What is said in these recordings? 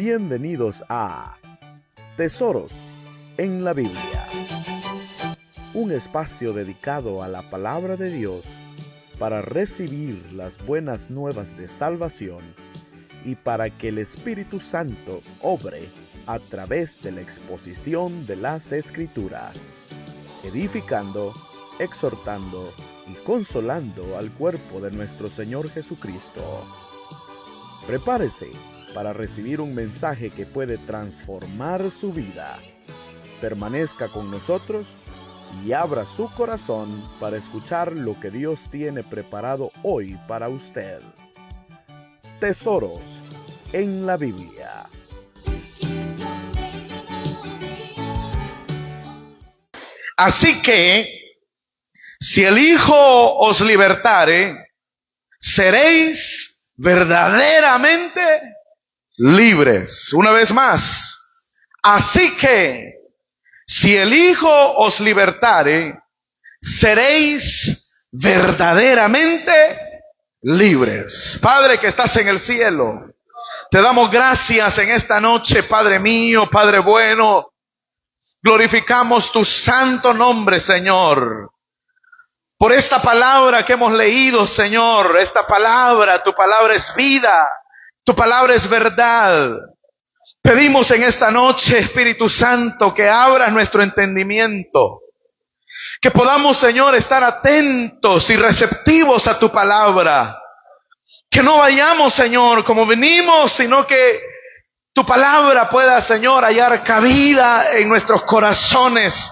Bienvenidos a Tesoros en la Biblia, un espacio dedicado a la palabra de Dios para recibir las buenas nuevas de salvación y para que el Espíritu Santo obre a través de la exposición de las Escrituras, edificando, exhortando y consolando al cuerpo de nuestro Señor Jesucristo. Prepárese para recibir un mensaje que puede transformar su vida. Permanezca con nosotros y abra su corazón para escuchar lo que Dios tiene preparado hoy para usted. Tesoros en la Biblia. Así que, si el Hijo os libertare, seréis verdaderamente libres. Una vez más. Así que, si el Hijo os libertare, seréis verdaderamente libres. Padre que estás en el cielo, te damos gracias en esta noche, Padre mío, Padre bueno. Glorificamos tu santo nombre, Señor, por esta palabra que hemos leído, Señor. Esta palabra, tu palabra es vida, tu palabra es verdad. Pedimos en esta noche, Espíritu Santo, que abras nuestro entendimiento, que podamos, Señor, estar atentos y receptivos a tu palabra, que no vayamos, Señor, como venimos, sino que tu palabra pueda, Señor, hallar cabida en nuestros corazones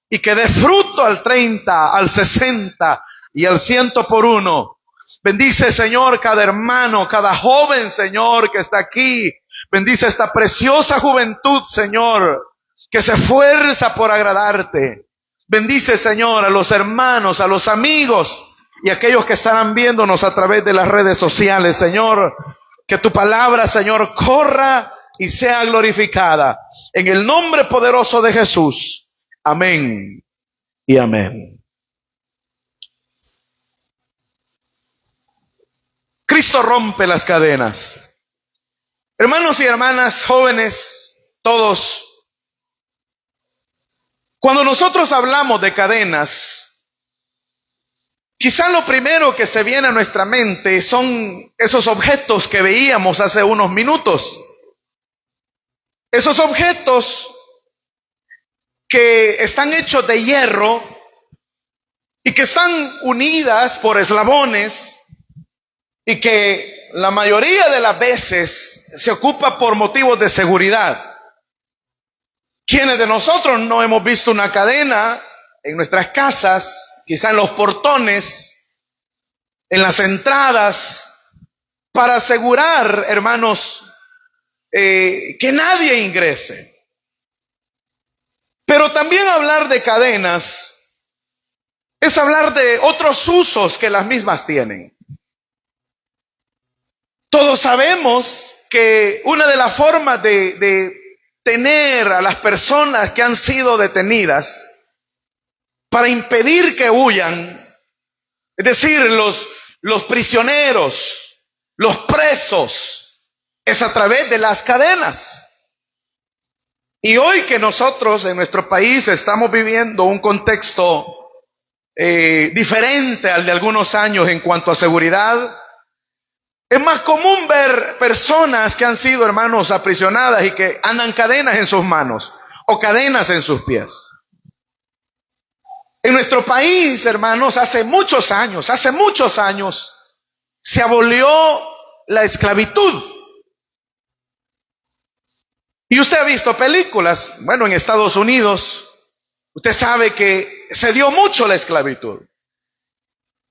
y que dé fruto al 30, al 60 y al 100 por uno. Bendice, Señor, cada hermano, cada joven, Señor, que está aquí. Bendice esta preciosa juventud, Señor, que se esfuerza por agradarte. Bendice, Señor, a los hermanos, a los amigos y a aquellos que estarán viéndonos a través de las redes sociales, Señor. Que tu palabra, Señor, corra y sea glorificada. En el nombre poderoso de Jesús. Amén y amén. Cristo rompe las cadenas. Hermanos y hermanas, jóvenes, todos, cuando nosotros hablamos de cadenas, quizá lo primero que se viene a nuestra mente son esos objetos que veíamos hace unos minutos. Esos objetos que están hechos de hierro y que están unidas por eslabones y que la mayoría de las veces se ocupa por motivos de seguridad. ¿Quiénes de nosotros no hemos visto una cadena en nuestras casas, quizá en los portones, en las entradas, para asegurar, hermanos, que nadie ingrese? Pero también hablar de cadenas es hablar de otros usos que las mismas tienen. Todos sabemos que una de las formas de tener a las personas que han sido detenidas para impedir que huyan, es decir, los prisioneros, los presos, es a través de las cadenas. Y hoy que nosotros en nuestro país estamos viviendo un contexto diferente al de algunos años en cuanto a seguridad, es más común ver personas que han sido, hermanos, aprisionadas y que andan cadenas en sus manos o cadenas en sus pies. En nuestro país, hermanos, hace muchos años, se abolió la esclavitud. Y usted ha visto películas, bueno, en Estados Unidos, usted sabe que se dio mucho la esclavitud.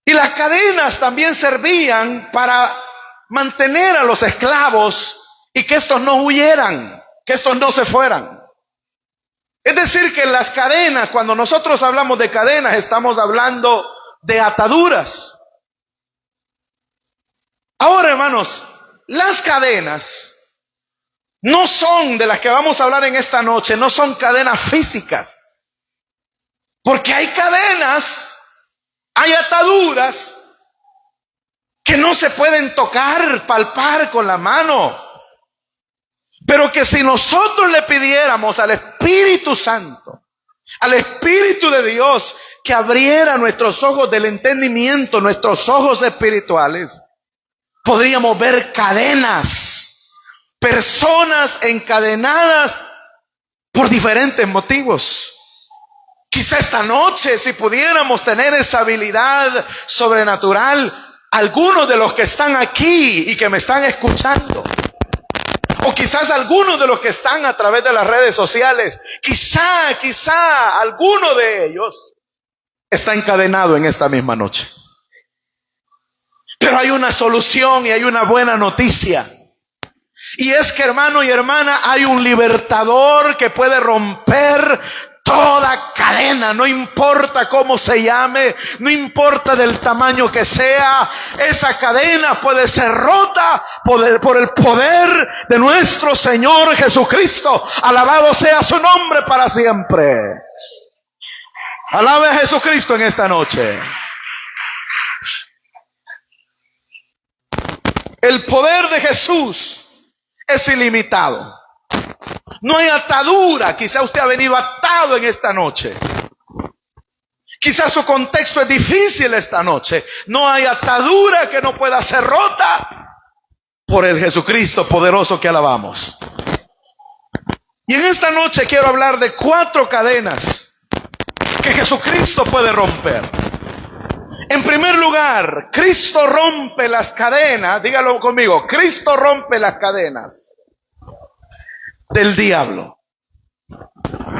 Y las cadenas también servían para mantener a los esclavos y que estos no huyeran, que estos no se fueran. Es decir, que las cadenas, cuando nosotros hablamos de cadenas, estamos hablando de ataduras. Ahora, hermanos, las cadenas no son de las que vamos a hablar en esta noche, no son cadenas físicas. Porque hay cadenas, hay ataduras que no se pueden tocar, palpar con la mano. Pero que si nosotros le pidiéramos al Espíritu Santo, al Espíritu de Dios, que abriera nuestros ojos del entendimiento, nuestros ojos espirituales, podríamos ver cadenas, personas encadenadas por diferentes motivos. Quizá esta noche, si pudiéramos tener esa habilidad sobrenatural, algunos de los que están aquí y que me están escuchando, o quizás algunos de los que están a través de las redes sociales, quizá alguno de ellos está encadenado en esta misma noche. Pero hay una solución y hay una buena noticia. Y es que, hermano y hermana, hay un libertador que puede romper toda cadena, no importa cómo se llame, no importa del tamaño que sea. Esa cadena puede ser rota por el poder de nuestro Señor Jesucristo. Alabado sea su nombre para siempre. Alabe a Jesucristo en esta noche. El poder de Jesús es ilimitado. No hay atadura. Quizá usted ha venido atado en esta noche. Quizá su contexto es difícil esta noche. No hay atadura que no pueda ser rota por el Jesucristo poderoso que alabamos. Y en esta noche quiero hablar de 4 cadenas que Jesucristo puede romper. En primer lugar, Cristo rompe las cadenas. Dígalo conmigo. Cristo rompe las cadenas del diablo.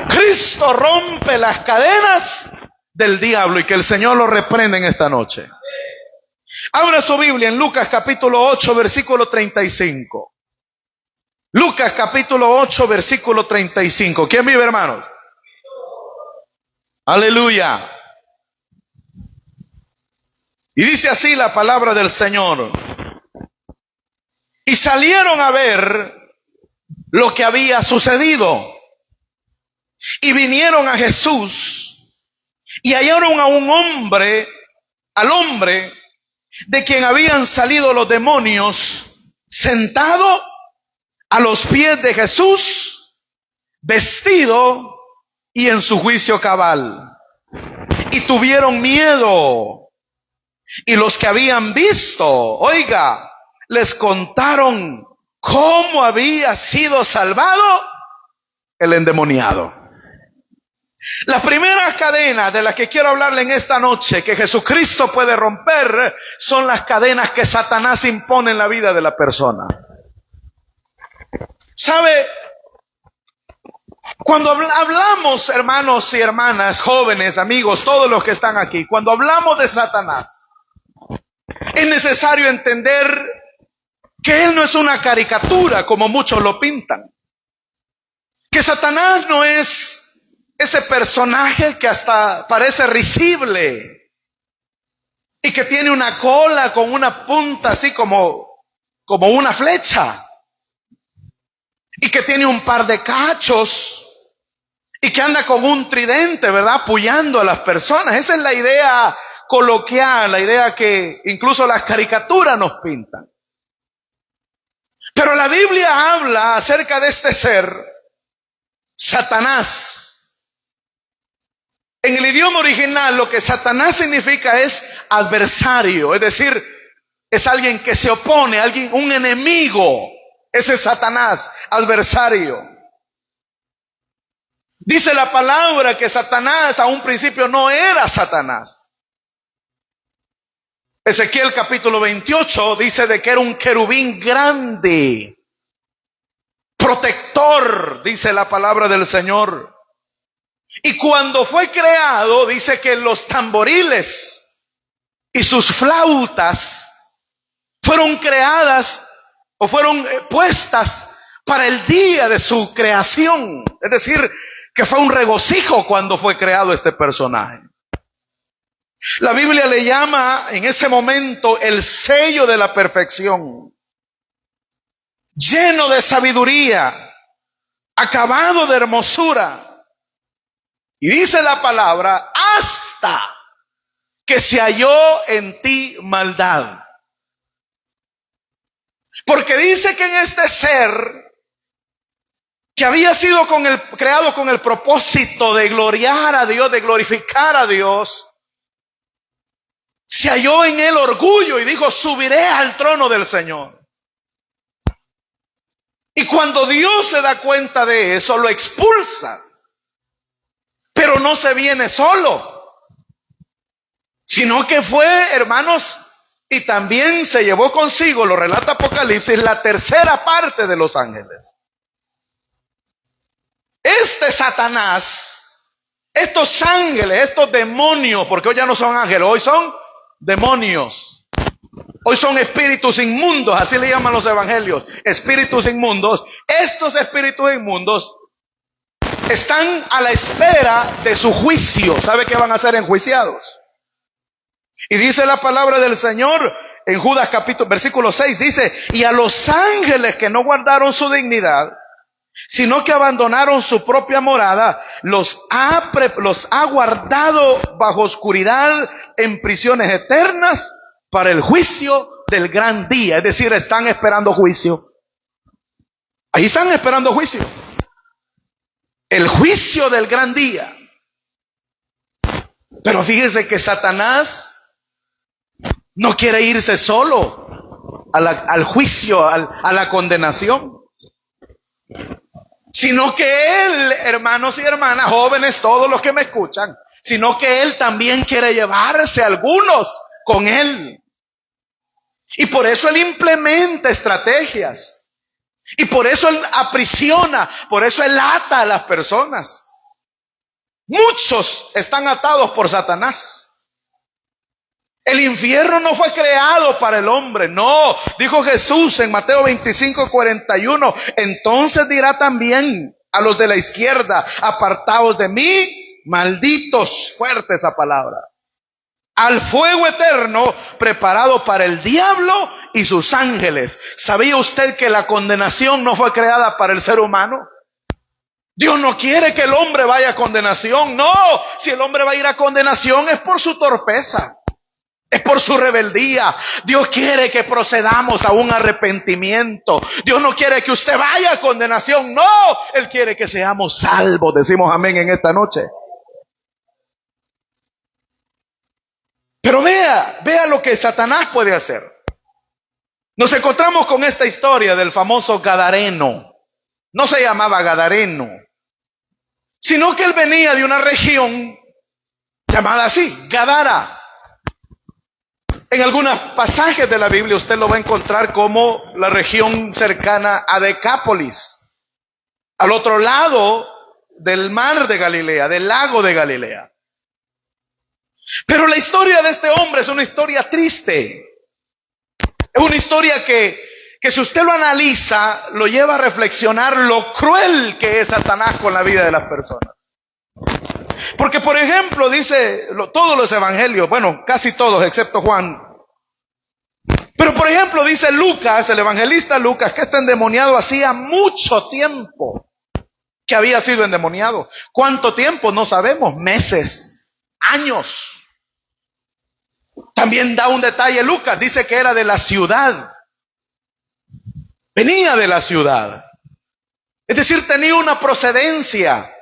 Cristo rompe las cadenas del diablo, y que el Señor lo reprenda en esta noche. Abra su Biblia en Lucas capítulo 8, versículo 35. Lucas capítulo 8, versículo 35. ¿Quién vive, hermanos? Aleluya. Y dice así la palabra del Señor. Y salieron a ver lo que había sucedido. Y vinieron a Jesús y hallaron a un hombre, al hombre de quien habían salido los demonios, sentado a los pies de Jesús, vestido y en su juicio cabal. Y tuvieron miedo. Y los que habían visto, oiga, les contaron cómo había sido salvado el endemoniado. Las primeras cadenas de las que quiero hablarle en esta noche que Jesucristo puede romper son las cadenas que Satanás impone en la vida de la persona. ¿Sabe? Cuando hablamos, hermanos y hermanas, jóvenes, amigos, todos los que están aquí, cuando hablamos de Satanás, es necesario entender que él no es una caricatura como muchos lo pintan. Que Satanás no es ese personaje que hasta parece risible y que tiene una cola con una punta así como una flecha, y que tiene un par de cachos y que anda con un tridente, ¿verdad?, apoyando a las personas. Esa es la idea coloquial, la idea que incluso las caricaturas nos pintan. Pero la Biblia habla acerca de este ser, Satanás. En el idioma original, lo que Satanás significa es adversario, es decir, es alguien que se opone, un enemigo. Ese es Satanás, adversario. Dice la palabra que Satanás a un principio no era Satanás. Ezequiel capítulo 28 dice de que era un querubín grande, protector, dice la palabra del Señor. Y cuando fue creado, dice que los tamboriles y sus flautas fueron creadas o fueron puestas para el día de su creación. Es decir, que fue un regocijo cuando fue creado este personaje. La Biblia le llama en ese momento el sello de la perfección, lleno de sabiduría, acabado de hermosura. Y dice la palabra, hasta que se halló en ti maldad. Porque dice que en este ser que había sido creado con el propósito de gloriar a Dios, de glorificar a Dios, se halló en él orgullo y dijo: subiré al trono del Señor. Y cuando Dios se da cuenta de eso, lo expulsa. Pero no se viene solo, sino que fue, hermanos, y también se llevó consigo, lo relata Apocalipsis, la tercera parte de los ángeles. Este Satanás, estos ángeles, estos demonios, porque hoy ya no son ángeles, hoy son demonios. Hoy son espíritus inmundos, así le llaman los evangelios, espíritus inmundos. Estos espíritus inmundos están a la espera de su juicio. ¿Sabe qué van a ser enjuiciados? Y dice la palabra del Señor en Judas versículo 6, dice: y a los ángeles que no guardaron su dignidad, sino que abandonaron su propia morada, los ha guardado bajo oscuridad en prisiones eternas para el juicio del gran día. Es decir, están esperando juicio. Ahí están esperando juicio. El juicio del gran día. Pero fíjese que Satanás no quiere irse solo al juicio, a la condenación, sino que él, hermanos y hermanas, jóvenes, todos los que me escuchan, sino que él también quiere llevarse a algunos con él. Y por eso él implementa estrategias. Y por eso él aprisiona, por eso él ata a las personas. Muchos están atados por Satanás. El infierno no fue creado para el hombre, no. Dijo Jesús en Mateo 25:41, entonces dirá también a los de la izquierda: apartaos de mí, malditos, fuerte esa palabra, al fuego eterno preparado para el diablo y sus ángeles. ¿Sabía usted que la condenación no fue creada para el ser humano? Dios no quiere que el hombre vaya a condenación. No, si el hombre va a ir a condenación es por su torpeza, es por su rebeldía. Dios quiere que procedamos a un arrepentimiento. Dios no quiere que usted vaya a condenación. No, Él quiere que seamos salvos. Decimos amén en esta noche. Pero vea lo que Satanás puede hacer. Nos encontramos con esta historia del famoso Gadareno. No se llamaba Gadareno, sino que él venía de una región llamada así, Gadara. En algunos pasajes de la Biblia usted lo va a encontrar como la región cercana a Decápolis, al otro lado del mar de Galilea, del lago de Galilea. Pero la historia de este hombre es una historia triste. Es una historia que si usted lo analiza, lo lleva a reflexionar lo cruel que es Satanás con la vida de las personas. Porque, por ejemplo, dice todos los evangelios, bueno, casi todos excepto Juan. Pero, por ejemplo, dice Lucas, el evangelista Lucas, que este endemoniado hacía mucho tiempo que había sido endemoniado. ¿Cuánto tiempo? No sabemos. Meses, años. También da un detalle Lucas, dice que era de la ciudad. Venía de la ciudad. Es decir, tenía una procedencia.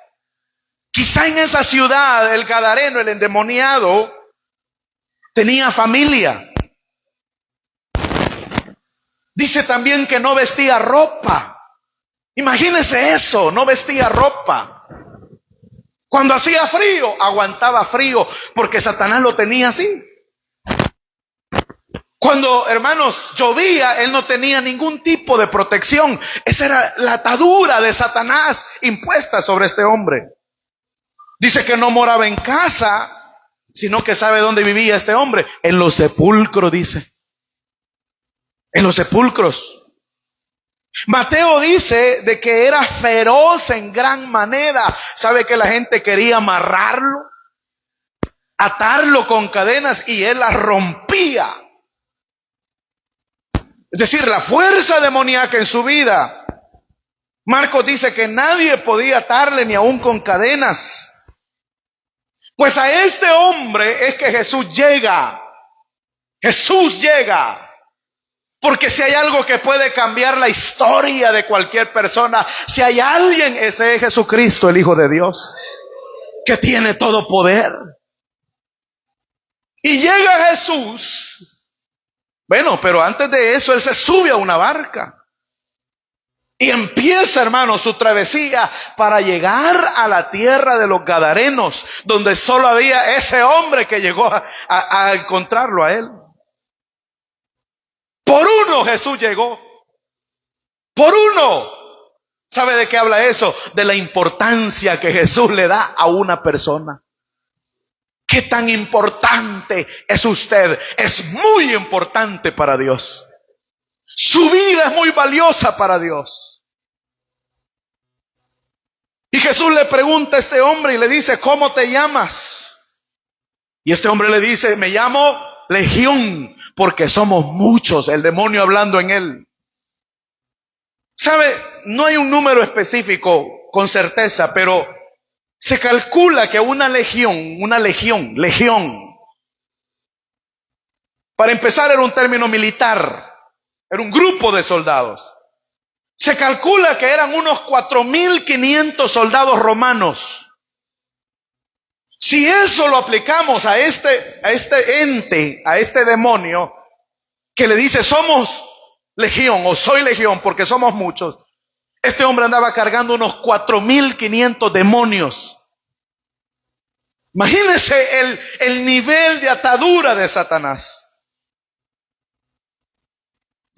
Quizá en esa ciudad, el gadareno, el endemoniado, tenía familia. Dice también que no vestía ropa. Imagínese eso, no vestía ropa. Cuando hacía frío, aguantaba frío, porque Satanás lo tenía así. Cuando, hermanos, llovía, él no tenía ningún tipo de protección. Esa era la atadura de Satanás impuesta sobre este hombre. Dice que no moraba en casa, sino que sabe dónde vivía este hombre. En los sepulcros, dice. En los sepulcros. Mateo dice de que era feroz en gran manera. ¿Sabe que la gente quería amarrarlo? Atarlo con cadenas y él las rompía. Es decir, la fuerza demoníaca en su vida. Marcos dice que nadie podía atarle ni aún con cadenas. Pues a este hombre es que Jesús llega. Jesús llega. Porque si hay algo que puede cambiar la historia de cualquier persona, si hay alguien, ese es Jesucristo, el Hijo de Dios, que tiene todo poder. Y llega Jesús. Bueno, pero antes de eso, Él se sube a una barca. Y empieza, hermano, su travesía para llegar a la tierra de los Gadarenos, donde solo había ese hombre que llegó a encontrarlo a Él. Por uno Jesús llegó. Por uno. ¿Sabe de qué habla eso? De la importancia que Jesús le da a una persona. ¿Qué tan importante es usted? Es muy importante para Dios. Su vida es muy valiosa para Dios. Y Jesús le pregunta a este hombre y le dice, ¿cómo te llamas? Y este hombre le dice, me llamo Legión, porque somos muchos, el demonio hablando en él. ¿Sabe? No hay un número específico con certeza, pero se calcula que una legión, para empezar era un término militar, era un grupo de soldados. Se calcula que eran unos 4.500 soldados romanos. Si eso lo aplicamos a este ente, a este demonio, que le dice somos legión o soy legión porque somos muchos, este hombre andaba cargando unos 4.500 demonios. Imagínense el nivel de atadura de Satanás.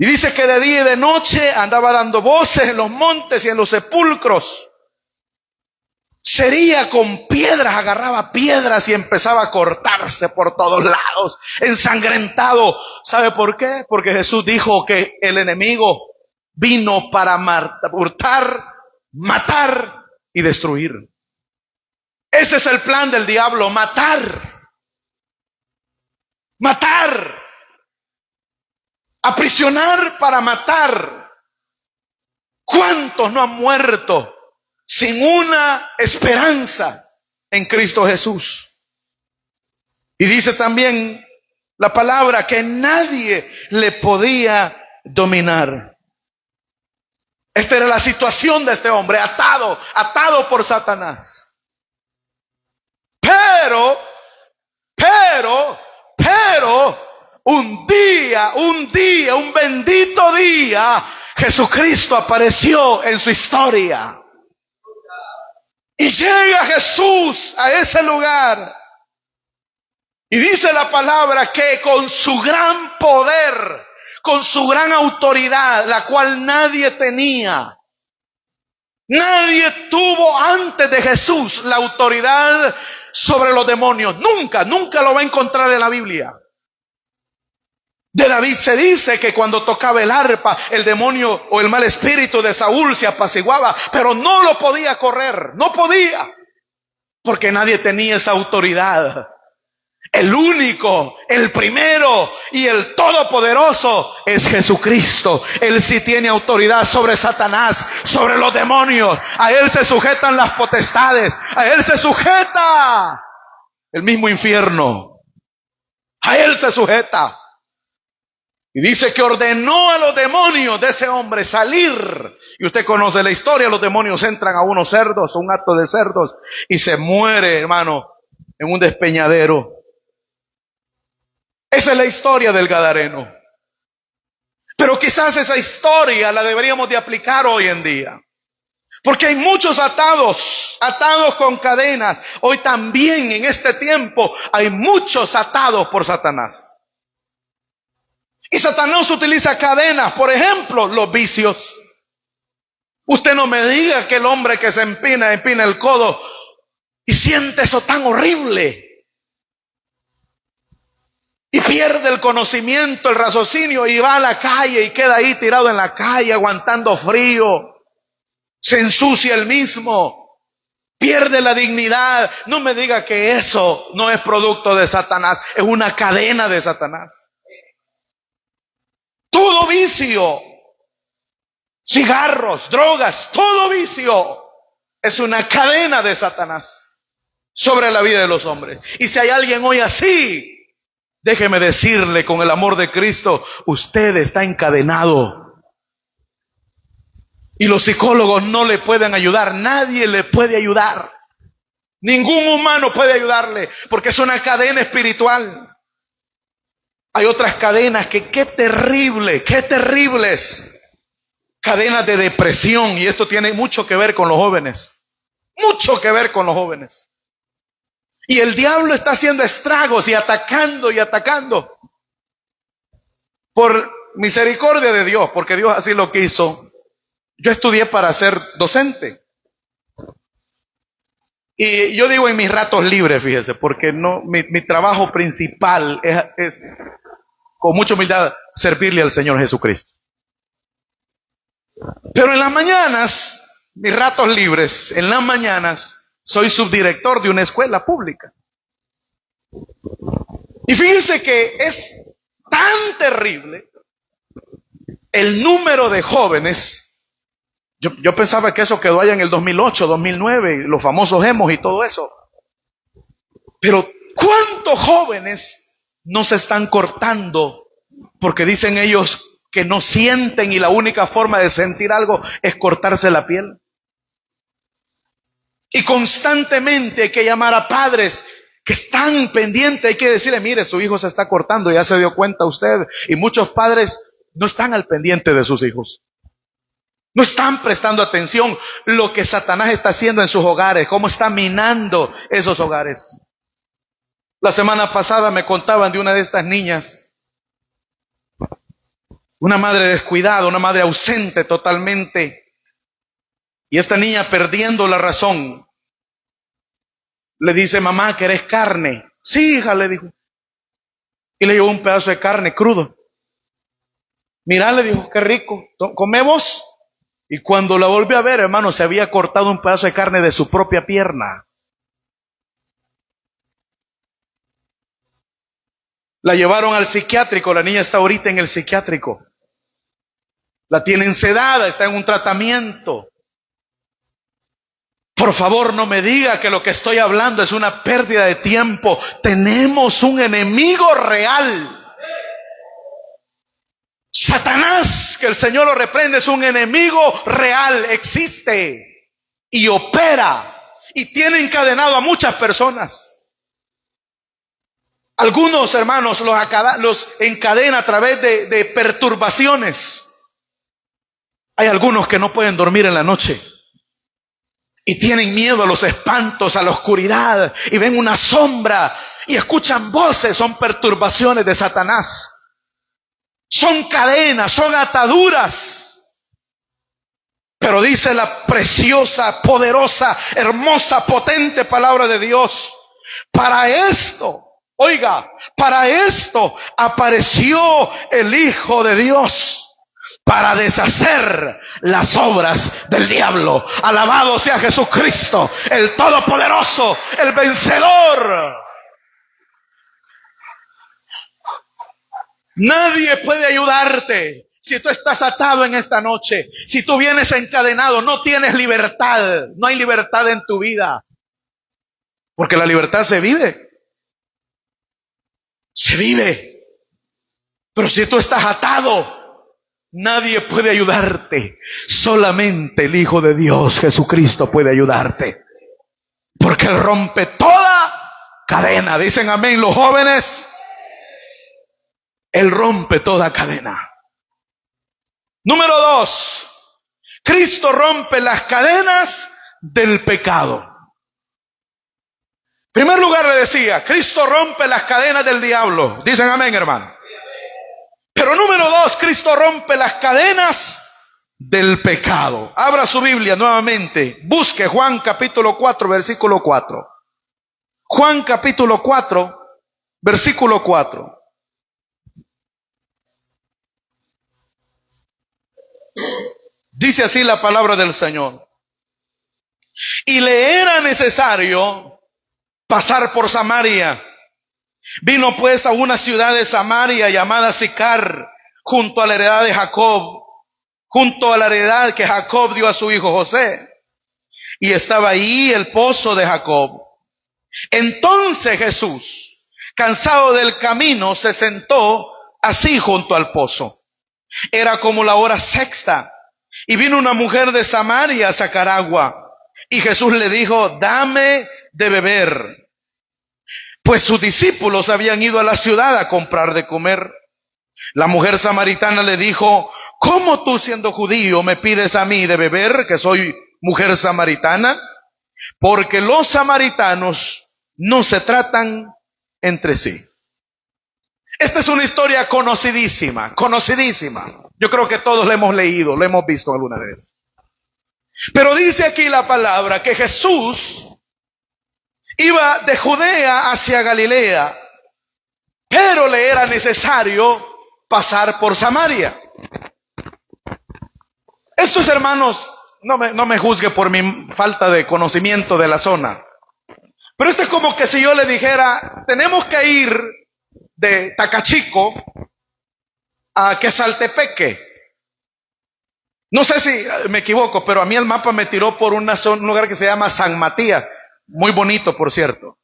Y dice que de día y de noche andaba dando voces en los montes y en los sepulcros. Sería con piedras, agarraba piedras y empezaba a cortarse por todos lados, ensangrentado. ¿Sabe por qué? Porque Jesús dijo que el enemigo vino para hurtar, matar y destruir. Ese es el plan del diablo, matar. Aprisionar para matar. ¿Cuántos no han muerto sin una esperanza en Cristo Jesús? Y dice también la palabra que nadie le podía dominar. Esta era la situación de este hombre, atado por Satanás. Pero, un bendito día, Jesucristo apareció en su historia. Y llega Jesús a ese lugar. Y dice la palabra que con su gran poder, con su gran autoridad, la cual nadie tenía. Nadie tuvo antes de Jesús la autoridad sobre los demonios. Nunca lo va a encontrar en la Biblia. De David se dice que cuando tocaba el arpa, el demonio o el mal espíritu de Saúl se apaciguaba, pero no lo podía correr, no podía, porque nadie tenía esa autoridad. El único, el primero y el todopoderoso es Jesucristo. Él sí tiene autoridad sobre Satanás, sobre los demonios. A Él se sujetan las potestades, a Él se sujeta el mismo infierno. A Él se sujeta. Y dice que ordenó a los demonios de ese hombre salir. Y usted conoce la historia, los demonios entran a unos cerdos, un acto de cerdos, y se muere, hermano, en un despeñadero. Esa es la historia del Gadareno. Pero quizás esa historia la deberíamos de aplicar hoy en día. Porque hay muchos atados con cadenas. Hoy también en este tiempo hay muchos atados por Satanás. Y Satanás utiliza cadenas, por ejemplo, los vicios. Usted no me diga que el hombre que se empina el codo y siente eso tan horrible. Y pierde el conocimiento, el raciocinio y va a la calle y queda ahí tirado en la calle aguantando frío. Se ensucia el mismo. Pierde la dignidad. No me diga que eso no es producto de Satanás. Es una cadena de Satanás. Todo vicio, cigarros, drogas, todo vicio es una cadena de Satanás sobre la vida de los hombres. Y si hay alguien hoy así, Déjeme decirle con el amor de Cristo, usted está encadenado. Y los psicólogos no le pueden ayudar, nadie le puede ayudar. Ningún humano puede ayudarle, porque es una cadena espiritual. Hay otras cadenas que qué terribles. Cadenas de depresión, y esto tiene mucho que ver con los jóvenes. Mucho que ver con los jóvenes. Y el diablo está haciendo estragos y atacando y atacando. Por misericordia de Dios, porque Dios así lo quiso. Yo estudié para ser docente. Y yo digo en mis ratos libres, fíjese, porque no, mi trabajo principal es, con mucha humildad, servirle al Señor Jesucristo. Pero en las mañanas, mis ratos libres, en las mañanas, soy subdirector de una escuela pública. Y fíjense que es tan terrible el número de jóvenes. Yo pensaba que eso quedó allá en el 2008, 2009, los famosos emos y todo eso. Pero ¿cuántos jóvenes no se están cortando? Porque dicen ellos que no sienten y la única forma de sentir algo es cortarse la piel. Y constantemente hay que llamar a padres que están pendientes, hay que decirle, mire, su hijo se está cortando, ya se dio cuenta usted. Y muchos padres no están al pendiente de sus hijos. No están prestando atención lo que Satanás está haciendo en sus hogares, cómo está minando esos hogares. La semana pasada me contaban de una de estas niñas, una madre descuidada, una madre ausente totalmente. Y esta niña, perdiendo la razón, le dice, mamá, ¿querés carne? Sí, hija, le dijo. Y le llevó un pedazo de carne crudo. Mirá, le dijo, qué rico, ¿comemos? Y cuando la volvió a ver, hermano, se había cortado un pedazo de carne de su propia pierna. La llevaron al psiquiátrico, la niña está ahorita en el psiquiátrico. La tienen sedada, está en un tratamiento. Por favor, no me diga que lo que estoy hablando es una pérdida de tiempo. Tenemos un enemigo real. Satanás, que el Señor lo reprende, es un enemigo real, existe y opera y tiene encadenado a muchas personas. Algunos hermanos los encadena a través de perturbaciones. Hay algunos que no pueden dormir en la noche y tienen miedo a los espantos, a la oscuridad, y ven una sombra y escuchan voces. Son perturbaciones de Satanás. Son cadenas, son ataduras. Pero dice la preciosa, poderosa, hermosa, potente palabra de Dios, para esto, oiga, para esto apareció el Hijo de Dios, para deshacer las obras del diablo. Alabado sea Jesucristo, el Todopoderoso, el vencedor. Nadie puede ayudarte si tú estás atado en esta noche. Si tú vienes encadenado, no tienes libertad. No hay libertad en tu vida. Porque la libertad se vive. Se vive. Pero si tú estás atado, nadie puede ayudarte. Solamente el Hijo de Dios, Jesucristo, puede ayudarte. Porque Él rompe toda cadena. Dicen amén los jóvenes. Él rompe toda cadena. Número 2. Cristo rompe las cadenas del pecado. En primer lugar le decía, Cristo rompe las cadenas del diablo. Dicen amén, hermano. Pero número 2, Cristo rompe las cadenas del pecado. Abra su Biblia nuevamente. Busque Juan capítulo 4, versículo 4. Juan capítulo 4, versículo 4. Dice así la palabra del Señor. Y le era necesario pasar por Samaria. Vino pues a una ciudad de Samaria llamada Sicar, junto a la heredad de Jacob, junto a la heredad que Jacob dio a su hijo José. Y estaba ahí el pozo de Jacob. Entonces Jesús, cansado del camino, se sentó así junto al pozo. Era como la hora sexta, y vino una mujer de Samaria a sacar agua. Y Jesús le dijo: dame de beber. Pues sus discípulos habían ido a la ciudad a comprar de comer. La mujer samaritana le dijo: ¿cómo tú, siendo judío, me pides a mí de beber, que soy mujer samaritana? Porque los samaritanos no se tratan entre sí. Esta es una historia conocidísima, conocidísima. Yo creo que todos la hemos leído, la hemos visto alguna vez. Pero dice aquí la palabra que Jesús iba de Judea hacia Galilea, pero le era necesario pasar por Samaria. Estos hermanos, no me juzgue por mi falta de conocimiento de la zona, pero esto es como que si yo le dijera: tenemos que ir de Tacachico a Quesaltepeque. No sé si me equivoco, pero a mí el mapa me tiró por un lugar que se llama San Matías. Muy bonito, por cierto.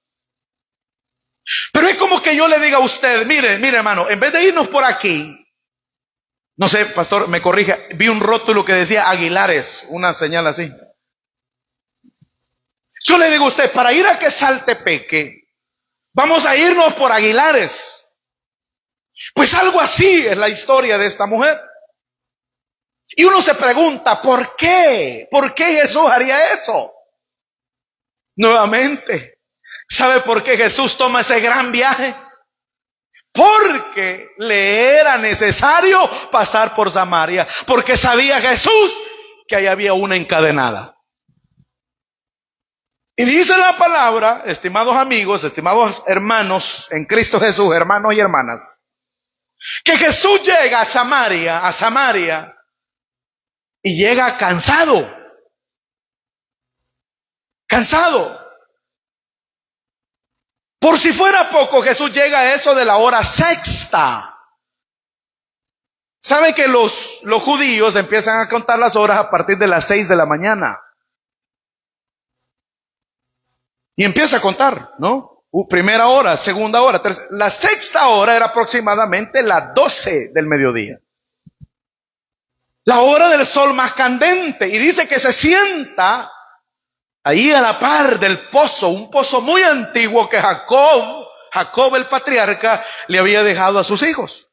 Pero es como que yo le diga a usted: mire hermano, en vez de irnos por aquí, no sé, pastor, me corrija, vi un rótulo que decía Aguilares, una señal así. Yo le digo a usted: para ir a Quesaltepeque, vamos a irnos por Aguilares. Pues algo así es la historia de esta mujer. Y uno se pregunta: ¿por qué? ¿Por qué Jesús haría eso? Nuevamente, ¿sabe por qué Jesús toma ese gran viaje? Porque le era necesario pasar por Samaria. Porque sabía Jesús que ahí había una encadenada. Y dice la palabra, estimados amigos, estimados hermanos en Cristo Jesús, hermanos y hermanas, que Jesús llega a Samaria, y llega cansado. Por si fuera poco, Jesús llega a eso de la hora sexta. ¿Sabe que los judíos empiezan a contar las horas a partir de las 6 de la mañana? Y empieza a contar, ¿no? Primera hora, segunda hora, tercera. La sexta hora era aproximadamente las 12 del mediodía. La hora del sol más candente. Y dice que se sienta ahí a la par del pozo, un pozo muy antiguo que Jacob el patriarca le había dejado a sus hijos.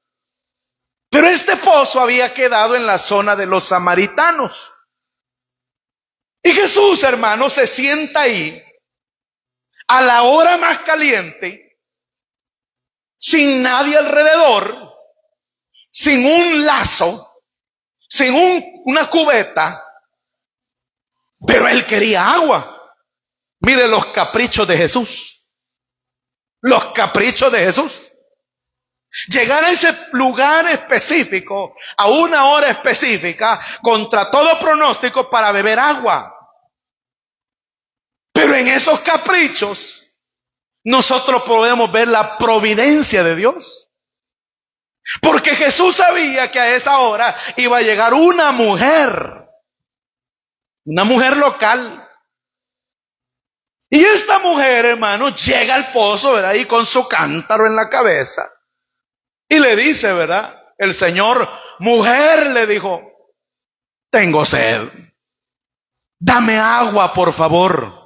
Pero este pozo había quedado en la zona de los samaritanos. Y Jesús, hermano, se sienta ahí a la hora más caliente, sin nadie alrededor, sin un lazo, sin una cubeta, pero él quería agua. Mire los caprichos de Jesús. Los caprichos de Jesús. Llegar a ese lugar específico, a una hora específica, contra todo pronóstico, para beber agua. Pero en esos caprichos, nosotros podemos ver la providencia de Dios. Porque Jesús sabía que a esa hora iba a llegar una mujer local. Y esta mujer, hermano, llega al pozo, ¿verdad? Y con su cántaro en la cabeza. Y le dice, ¿verdad? El Señor: mujer, le dijo, tengo sed. Dame agua, por favor.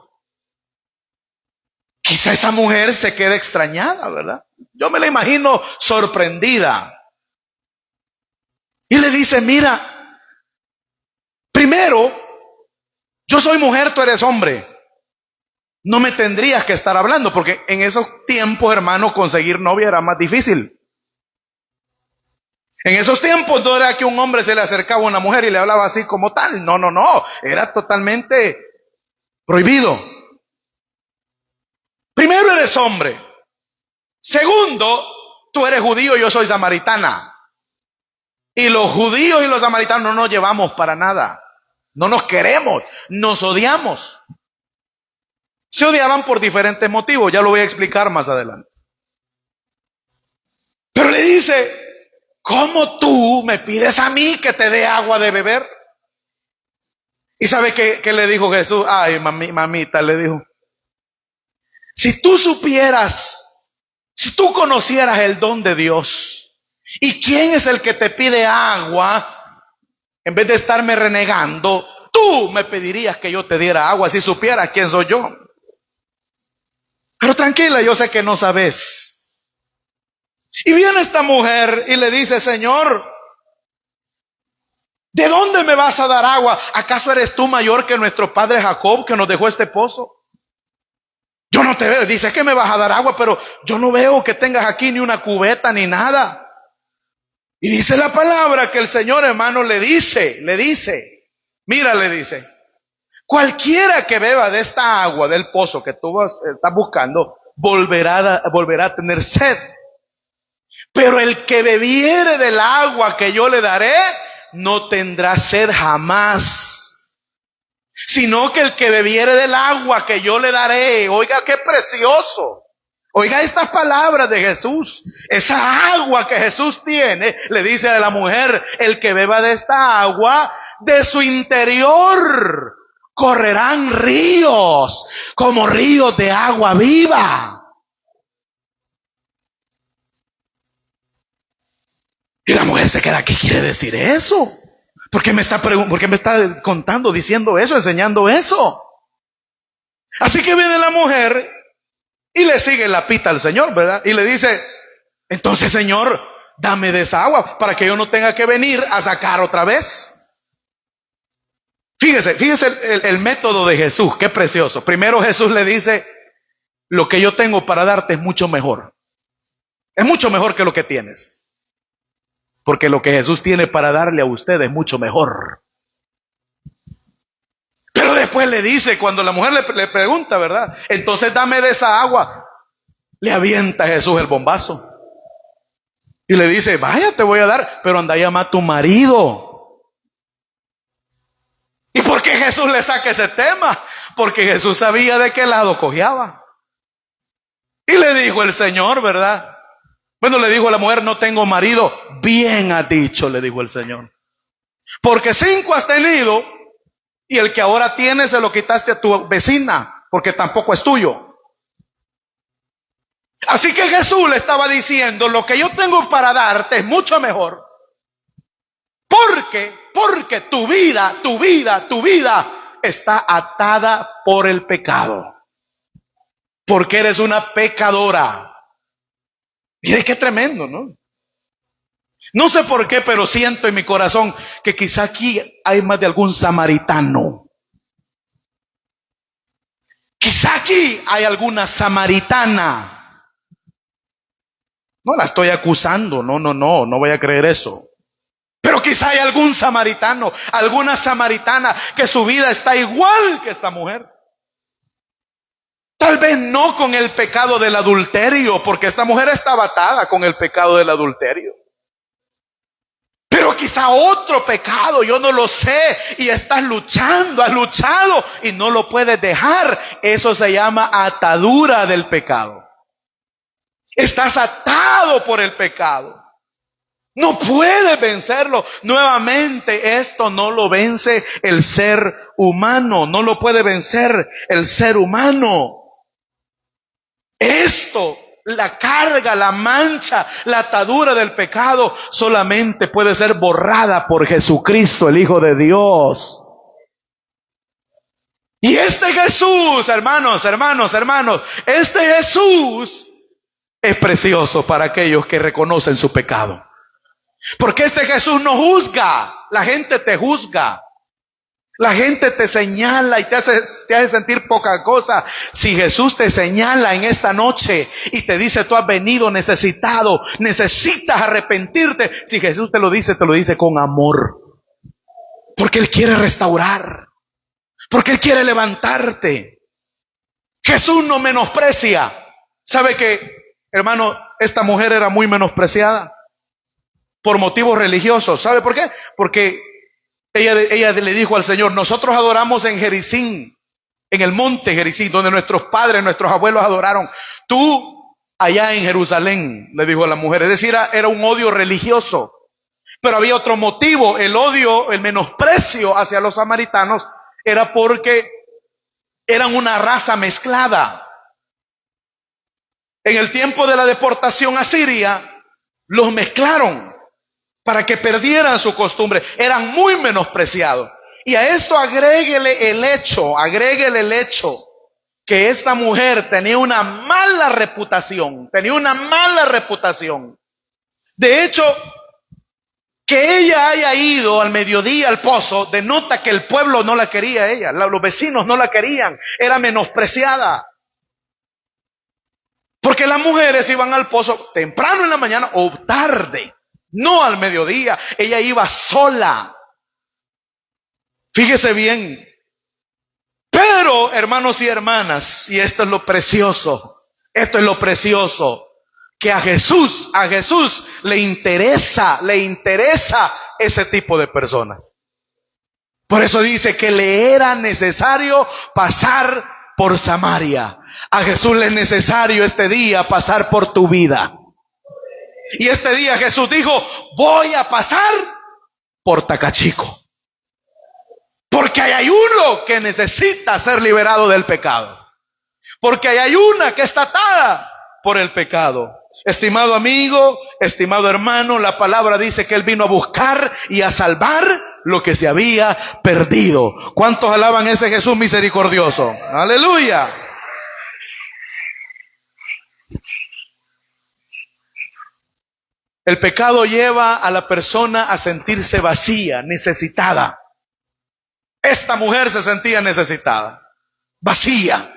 Quizá esa mujer se quede extrañada, ¿verdad? Yo me la imagino sorprendida. Y le dice: mira, primero, yo soy mujer, tú eres hombre. No me tendrías que estar hablando, porque en esos tiempos, hermano, conseguir novia era más difícil. En esos tiempos no era que un hombre se le acercaba a una mujer y le hablaba así como tal. No. Era totalmente prohibido. Primero, eres hombre. Segundo, tú eres judío y yo soy samaritana. Y los judíos y los samaritanos no nos llevamos para nada. No nos queremos, nos odiamos. Se odiaban por diferentes motivos, ya lo voy a explicar más adelante. Pero le dice: ¿cómo tú me pides a mí que te dé agua de beber? ¿Y sabe qué le dijo Jesús? Ay, mamita, le dijo: si tú supieras Si tú conocieras el don de Dios y quién es el que te pide agua, en vez de estarme renegando, tú me pedirías que yo te diera agua si supieras quién soy yo. Pero tranquila, yo sé que no sabes. Y viene esta mujer y le dice: Señor, ¿de dónde me vas a dar agua? ¿Acaso eres tú mayor que nuestro padre Jacob, que nos dejó este pozo? Yo no te veo. Dice que me vas a dar agua, pero yo no veo que tengas aquí ni una cubeta ni nada. Y dice la palabra que el Señor, hermano, le dice, mira, le dice: cualquiera que beba de esta agua del pozo que tú estás buscando, volverá a tener sed. Pero el que bebiere del agua que yo le daré, no tendrá sed jamás. Sino que el que bebiere del agua que yo le daré, oiga qué precioso. Oiga estas palabras de Jesús. Esa agua que Jesús tiene, le dice a la mujer: el que beba de esta agua, de su interior correrán ríos, como ríos de agua viva. Y la mujer se queda: ¿qué quiere decir eso? ¿Por qué me está contando, diciendo eso, enseñando eso? Así que viene la mujer y le sigue la pita al Señor, ¿verdad? Y le dice: entonces, Señor, dame de esa agua para que yo no tenga que venir a sacar otra vez. Fíjese el método de Jesús, qué precioso. Primero Jesús le dice: lo que yo tengo para darte es mucho mejor. Es mucho mejor que lo que tienes. Porque lo que Jesús tiene para darle a usted es mucho mejor. Pero después le dice, cuando la mujer le pregunta, ¿verdad? Entonces dame de esa agua. Le avienta a Jesús el bombazo. Y le dice: vaya, te voy a dar, pero anda a llamar a tu marido. ¿Y por qué Jesús le saca ese tema? Porque Jesús sabía de qué lado cojeaba. Y le dijo el Señor, ¿verdad? Bueno, le dijo a la mujer: no tengo marido. Bien has dicho, le dijo el Señor. Porque 5 has tenido, y el que ahora tienes se lo quitaste a tu vecina, porque tampoco es tuyo. Así que Jesús le estaba diciendo: lo que yo tengo para darte es mucho mejor. Porque tu vida está atada por el pecado. Porque eres una pecadora. Mire qué tremendo, ¿no? No sé por qué, pero siento en mi corazón que quizá aquí hay más de algún samaritano. Quizá aquí hay alguna samaritana. No la estoy acusando, no voy a creer eso. Pero quizá hay algún samaritano, alguna samaritana que su vida está igual que esta mujer. Tal vez no con el pecado del adulterio, porque esta mujer estaba atada con el pecado del adulterio. Pero quizá otro pecado, yo no lo sé, y estás luchando, has luchado y no lo puedes dejar. Eso se llama atadura del pecado. Estás atado por el pecado. No puedes vencerlo. Nuevamente, esto no lo vence el ser humano. No lo puede vencer el ser humano. Esto, la carga, la mancha, la atadura del pecado, solamente puede ser borrada por Jesucristo, el Hijo de Dios. Y este Jesús, hermanos, este Jesús es precioso para aquellos que reconocen su pecado. Porque este Jesús no juzga. La gente te juzga. La gente te señala y te hace sentir poca cosa. Si Jesús te señala en esta noche y te dice: tú has venido necesitado, necesitas arrepentirte. Si Jesús te lo dice con amor. Porque Él quiere restaurar. Porque Él quiere levantarte. Jesús no menosprecia. ¿Sabe qué, hermano? Esta mujer era muy menospreciada por motivos religiosos. ¿Sabe por qué? Porque ella le dijo al Señor: nosotros adoramos en Gerizim, en el monte Gerizim, donde nuestros padres, nuestros abuelos adoraron. Tú allá en Jerusalén, le dijo a la mujer. Es decir, era un odio religioso. Pero había otro motivo. El odio, el menosprecio hacia los samaritanos era porque eran una raza mezclada. En el tiempo de la deportación a Siria, los mezclaron para que perdieran su costumbre. Eran muy menospreciados. Y a esto agréguele el hecho que esta mujer tenía una mala reputación. De hecho, que ella haya ido al mediodía al pozo denota que el pueblo no la quería a ella, los vecinos no la querían, era menospreciada. Porque las mujeres iban al pozo temprano en la mañana o tarde, no al mediodía. Ella iba sola. Fíjese bien. Pero, hermanos y hermanas, y esto es lo precioso, que a Jesús le interesa ese tipo de personas. Por eso dice que le era necesario pasar por Samaria. A Jesús le es necesario este día pasar por tu vida. Y este día Jesús dijo, voy a pasar por Tacachico. Porque ahí hay uno que necesita ser liberado del pecado. Porque ahí hay una que está atada por el pecado. Estimado amigo, estimado hermano, la palabra dice que Él vino a buscar y a salvar lo que se había perdido. ¿Cuántos alaban a ese Jesús misericordioso? Aleluya. El pecado lleva a la persona a sentirse vacía, necesitada. Esta mujer se sentía necesitada, vacía.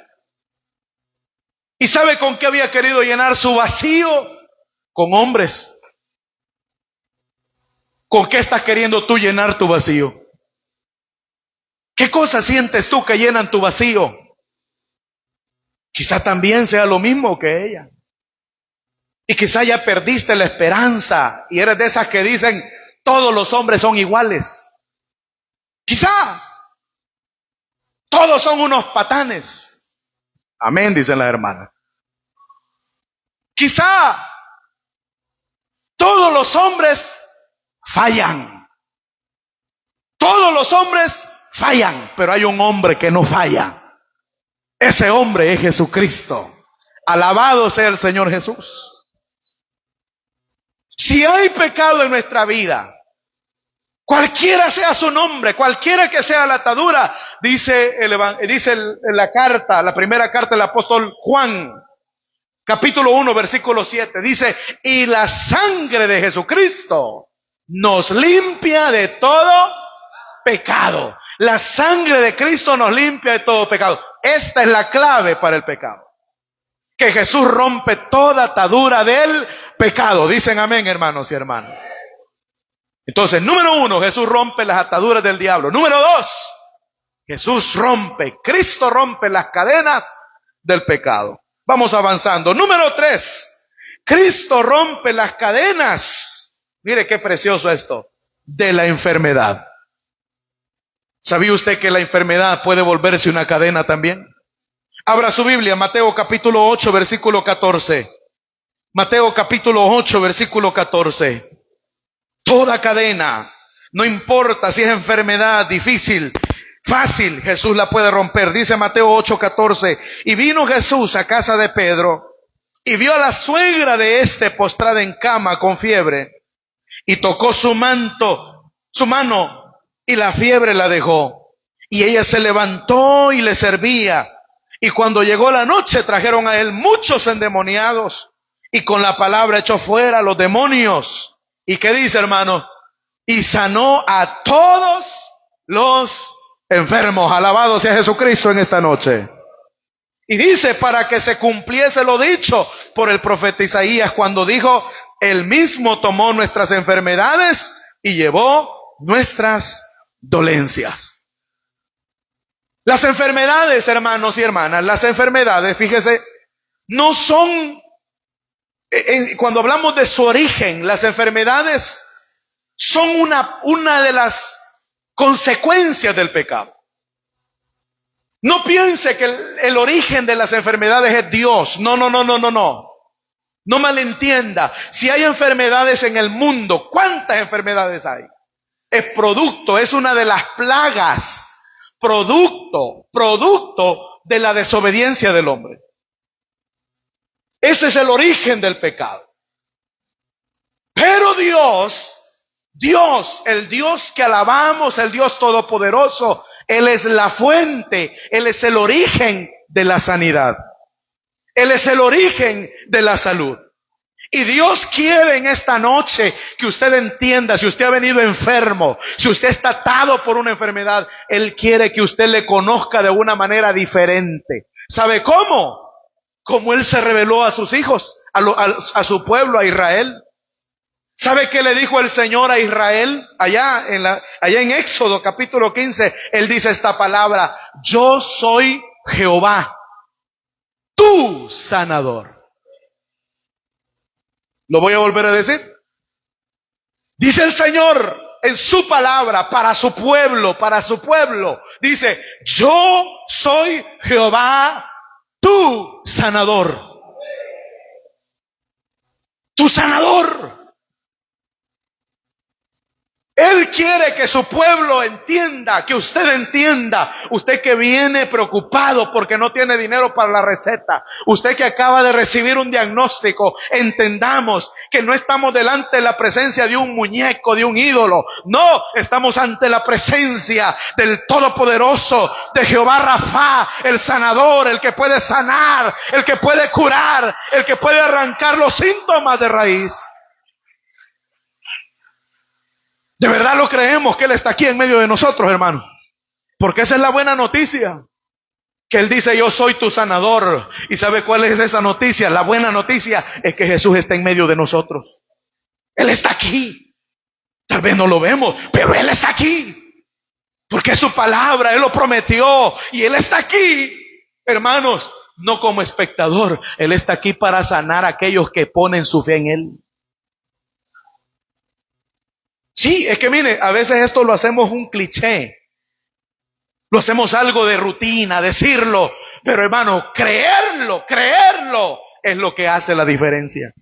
¿Y sabe con qué había querido llenar su vacío? Con hombres. ¿Con qué estás queriendo tú llenar tu vacío? ¿Qué cosas sientes tú que llenan tu vacío? Quizá también sea lo mismo que ella. Y quizá ya perdiste la esperanza y eres de esas que dicen, todos los hombres son iguales. Quizá todos son unos patanes. Amén, dicen las hermanas. Quizá todos los hombres fallan. Todos los hombres fallan, pero hay un hombre que no falla. Ese hombre es Jesucristo. Alabado sea el Señor Jesús. Si hay pecado en nuestra vida, cualquiera sea su nombre, cualquiera que sea la atadura, dice la carta, la primera carta del apóstol Juan, capítulo 1, versículo 7, dice, y la sangre de Jesucristo nos limpia de todo pecado. La sangre de Cristo nos limpia de todo pecado. Esta es la clave para el pecado. Que Jesús rompe toda atadura del pecado. Dicen amén, hermanos y hermanas. Entonces, número 1, Jesús rompe las ataduras del diablo. Número 2, Cristo rompe las cadenas del pecado. Vamos avanzando. Número 3, Cristo rompe las cadenas. Mire qué precioso esto, de la enfermedad. ¿Sabía usted que la enfermedad puede volverse una cadena también? Abra su Biblia, Mateo capítulo 8, versículo 14. Mateo capítulo 8, versículo 14. Toda cadena, no importa si es enfermedad difícil, fácil, Jesús la puede romper. Dice Mateo 8, 14. Y vino Jesús a casa de Pedro y vio a la suegra de éste postrada en cama con fiebre. Y tocó su mano, y la fiebre la dejó. Y ella se levantó y le servía. Y cuando llegó la noche trajeron a él muchos endemoniados y con la palabra echó fuera a los demonios. ¿Y qué dice, hermano? Y sanó a todos los enfermos. Alabado sea Jesucristo en esta noche. Y dice, para que se cumpliese lo dicho por el profeta Isaías cuando dijo, él mismo tomó nuestras enfermedades y llevó nuestras dolencias. Las enfermedades, hermanos y hermanas, las enfermedades, fíjese, no son, cuando hablamos de su origen, las enfermedades son una de las consecuencias del pecado. No piense que el origen de las enfermedades es Dios. No. No malentienda. Si hay enfermedades en el mundo, ¿cuántas enfermedades hay? Es una de las plagas. Producto de la desobediencia del hombre. Ese es el origen del pecado. Pero Dios, el Dios que alabamos, el Dios todopoderoso, Él es la fuente, Él es el origen de la sanidad. Él es el origen de la salud. Y Dios quiere en esta noche que usted entienda, si usted ha venido enfermo, si usted está atado por una enfermedad, Él quiere que usted le conozca de una manera diferente. ¿Sabe cómo? Como Él se reveló a sus hijos, a su pueblo, a Israel. ¿Sabe qué le dijo el Señor a Israel? Allá en Éxodo capítulo 15, Él dice esta palabra: yo soy Jehová, tu sanador. Lo voy a volver a decir. Dice el Señor en su palabra para su pueblo, dice: yo soy Jehová, tu sanador. Tu sanador. Él quiere que su pueblo entienda, que usted entienda, usted que viene preocupado porque no tiene dinero para la receta, usted que acaba de recibir un diagnóstico, entendamos que no estamos delante de la presencia de un muñeco, de un ídolo, no, estamos ante la presencia del Todopoderoso, de Jehová Rafa, el sanador, el que puede sanar, el que puede curar, el que puede arrancar los síntomas de raíz. De verdad lo creemos que Él está aquí en medio de nosotros, hermano. Porque esa es la buena noticia. Que Él dice: yo soy tu sanador. ¿Y sabe cuál es esa noticia? La buena noticia es que Jesús está en medio de nosotros. Él está aquí. Tal vez no lo vemos, pero Él está aquí. Porque es su palabra, Él lo prometió. Y Él está aquí, hermanos, no como espectador. Él está aquí para sanar a aquellos que ponen su fe en Él. Sí, es que mire, a veces esto lo hacemos un cliché. Lo hacemos algo de rutina, decirlo. Pero hermano, creerlo es lo que hace la diferencia.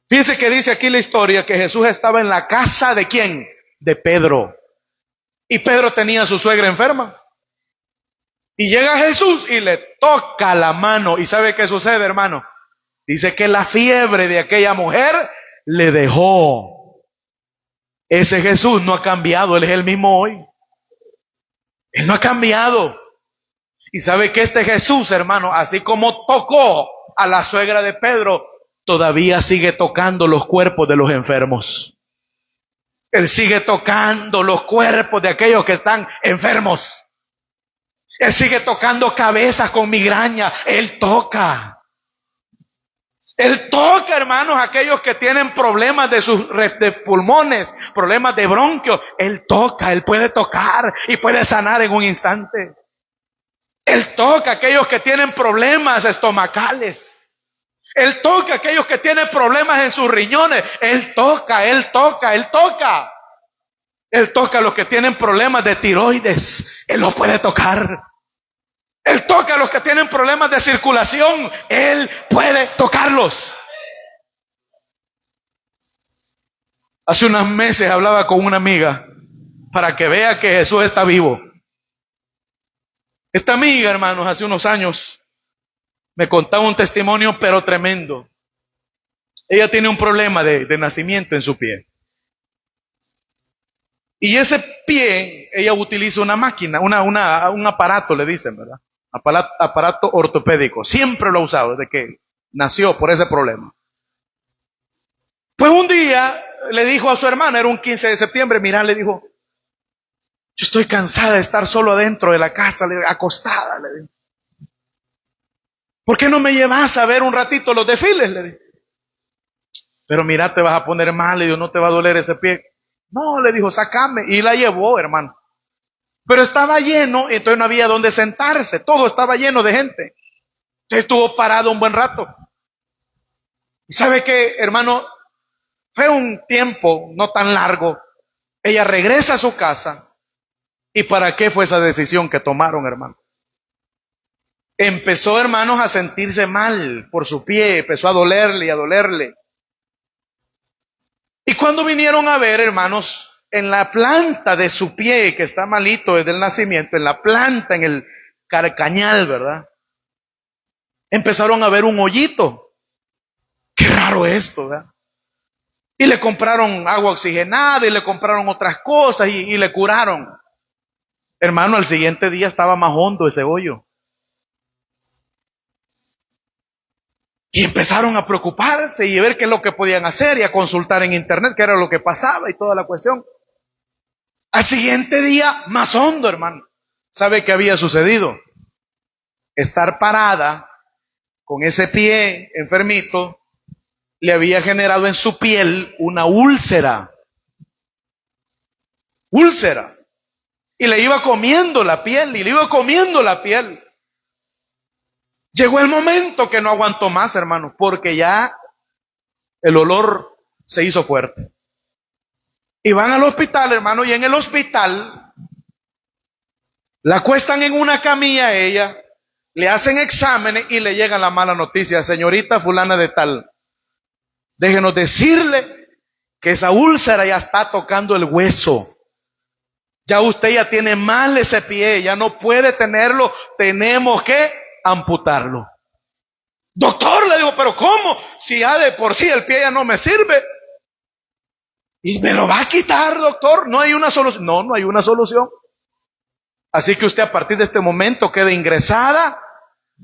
Fíjense que dice aquí la historia que Jesús estaba en la casa ¿de quién? De Pedro. Y Pedro tenía a su suegra enferma. Y llega Jesús y le toca la mano. ¿Y sabe qué sucede, hermano? Dice que la fiebre de aquella mujer le dejó. Ese Jesús no ha cambiado, Él es el mismo hoy. Él no ha cambiado. Y sabe que este Jesús, hermano, así como tocó a la suegra de Pedro, todavía sigue tocando los cuerpos de los enfermos. Él sigue tocando los cuerpos de aquellos que están enfermos. Él sigue tocando cabezas con migraña. Él toca. Él toca, hermanos, aquellos que tienen problemas de pulmones, problemas de bronquios. Él toca, Él puede tocar y puede sanar en un instante. Él toca aquellos que tienen problemas estomacales. Él toca aquellos que tienen problemas en sus riñones. Él toca. Él toca a los que tienen problemas de tiroides. Él los puede tocar. Él toca a los que tienen problemas de circulación. Él puede tocarlos. Hace unos meses hablaba con una amiga para que vea que Jesús está vivo. Esta amiga, hermanos, hace unos años me contaba un testimonio pero tremendo. Ella tiene un problema de nacimiento en su pie. Y ese pie, ella utiliza una máquina, un aparato, le dicen, ¿verdad? Aparato ortopédico. Siempre lo ha usado desde que nació por ese problema. Pues un día le dijo a su hermana, era un 15 de septiembre, mira, le dijo: yo estoy cansada de estar solo adentro de la casa, acostada, le dijo. ¿Por qué no me llevas a ver un ratito los desfiles? Le dijo. Pero mira, te vas a poner mal, le dijo, no te va a doler ese pie. No, le dijo, sácame. Y la llevó, hermano. Pero estaba lleno, entonces no había donde sentarse. Todo estaba lleno de gente. Entonces estuvo parado un buen rato. ¿Y sabe qué, hermano? Fue un tiempo no tan largo. Ella regresa a su casa. ¿Y para qué fue esa decisión que tomaron, hermano? Empezó, hermanos, a sentirse mal por su pie. Empezó a dolerle y a dolerle. Y cuando vinieron a ver, hermanos, en la planta de su pie, que está malito desde el nacimiento, en la planta, en el carcañal, ¿verdad? empezaron a ver un hoyito. Qué raro esto, ¿verdad? Y le compraron agua oxigenada y le compraron otras cosas y le curaron. Hermano, al siguiente día estaba más hondo ese hoyo. Y empezaron a preocuparse y a ver qué es lo que podían hacer y a consultar en internet qué era lo que pasaba y toda la cuestión. Al siguiente día, más hondo, hermano. ¿Sabe qué había sucedido? Estar parada con ese pie enfermito le había generado en su piel una úlcera. Úlcera. Y le iba comiendo la piel, y le iba comiendo la piel. Llegó el momento que no aguantó más, hermano, porque ya el olor se hizo fuerte. Y van al hospital, hermano, y en el hospital la acuestan en una camilla a ella, le hacen exámenes y le llega la mala noticia: señorita fulana de tal, déjenos decirle que esa úlcera ya está tocando el hueso. Ya usted ya tiene mal ese pie, ya no puede tenerlo, tenemos que amputarlo. Doctor, le digo, pero ¿cómo? Si ya de por sí el pie ya no me sirve. ¿Y me lo va a quitar, doctor? No hay una solución. No, no hay una solución. Así que usted a partir de este momento queda ingresada,